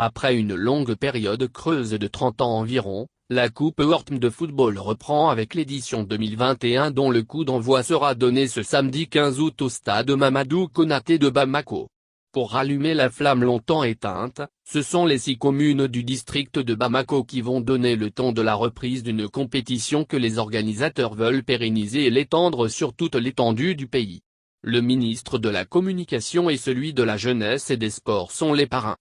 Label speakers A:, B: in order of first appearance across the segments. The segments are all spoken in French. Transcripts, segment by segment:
A: Après une longue période creuse de 30 ans environ, la Coupe Hortm de football reprend avec l'édition 2021 dont le coup d'envoi sera donné ce samedi 15 août au stade Mamadou Konaté de Bamako. Pour rallumer la flamme longtemps éteinte, ce sont les 6 communes du district de Bamako qui vont donner le ton de la reprise d'une compétition que les organisateurs veulent pérenniser et l'étendre sur toute l'étendue du pays. Le ministre de la Communication et celui de la Jeunesse et des Sports sont les parrains.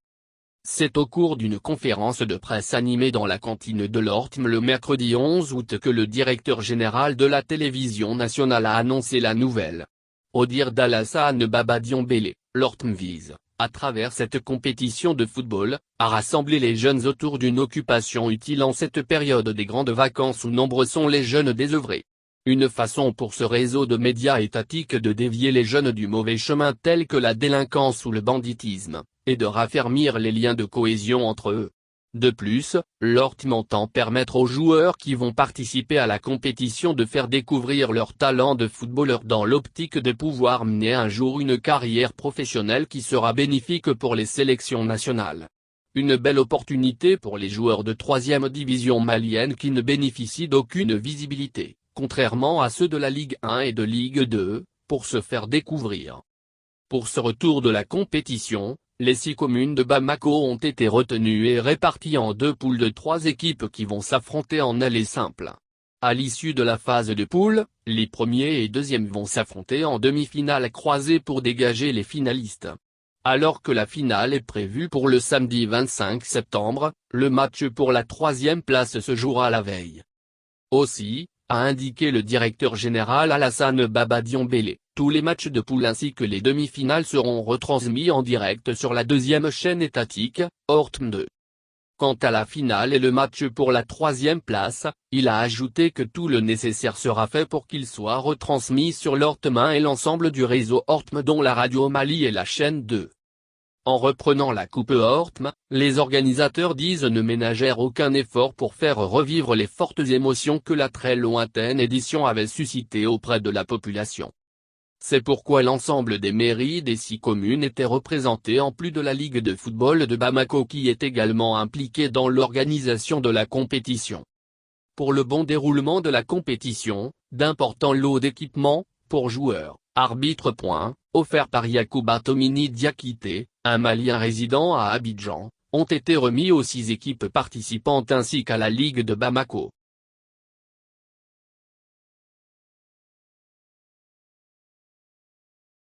A: C'est au cours d'une conférence de presse animée dans la cantine de l'Hortm le mercredi 11 août que le directeur général de la télévision nationale a annoncé la nouvelle. Au dire d'Alassane Baba Diombélé, l'Hortm vise, à travers cette compétition de football, à rassembler les jeunes autour d'une occupation utile en cette période des grandes vacances où nombreux sont les jeunes désœuvrés. Une façon pour ce réseau de médias étatiques de dévier les jeunes du mauvais chemin tels que la délinquance ou le banditisme, et de raffermir les liens de cohésion entre eux. De plus, l'Hortm entend permettre aux joueurs qui vont participer à la compétition de faire découvrir leur talent de footballeur dans l'optique de pouvoir mener un jour une carrière professionnelle qui sera bénéfique pour les sélections nationales. Une belle opportunité pour les joueurs de 3e division malienne qui ne bénéficient d'aucune visibilité, contrairement à ceux de la Ligue 1 et de Ligue 2, pour se faire découvrir. Pour ce retour de la compétition, les 6 communes de Bamako ont été retenues et réparties en 2 poules de 3 équipes qui vont s'affronter en aller simple. À l'issue de la phase de poule, les premiers et deuxièmes vont s'affronter en demi-finale croisée pour dégager les finalistes. Alors que la finale est prévue pour le samedi 25 septembre, le match pour la 3e place se jouera la veille. Aussi, a indiqué le directeur général Alassane Baba Diombélé, tous les matchs de poule ainsi que les demi-finales seront retransmis en direct sur la 2e chaîne étatique, Hortm 2. Quant à la finale et le match pour la 3e place, il a ajouté que tout le nécessaire sera fait pour qu'il soit retransmis sur l'Hortm 1 et l'ensemble du réseau Hortm dont la radio Mali et la chaîne 2. En reprenant la Coupe Hortm, les organisateurs disent ne ménager aucun effort pour faire revivre les fortes émotions que la très lointaine édition avait suscitées auprès de la population. C'est pourquoi l'ensemble des mairies des 6 communes étaient représentées en plus de la Ligue de football de Bamako qui est également impliquée dans l'organisation de la compétition. Pour le bon déroulement de la compétition, d'importants lots d'équipements, pour joueurs, arbitres. Offerts par Yacouba Tomini Diakité, un Malien résident à Abidjan, ont été remis aux 6 équipes participantes ainsi qu'à la Ligue de Bamako.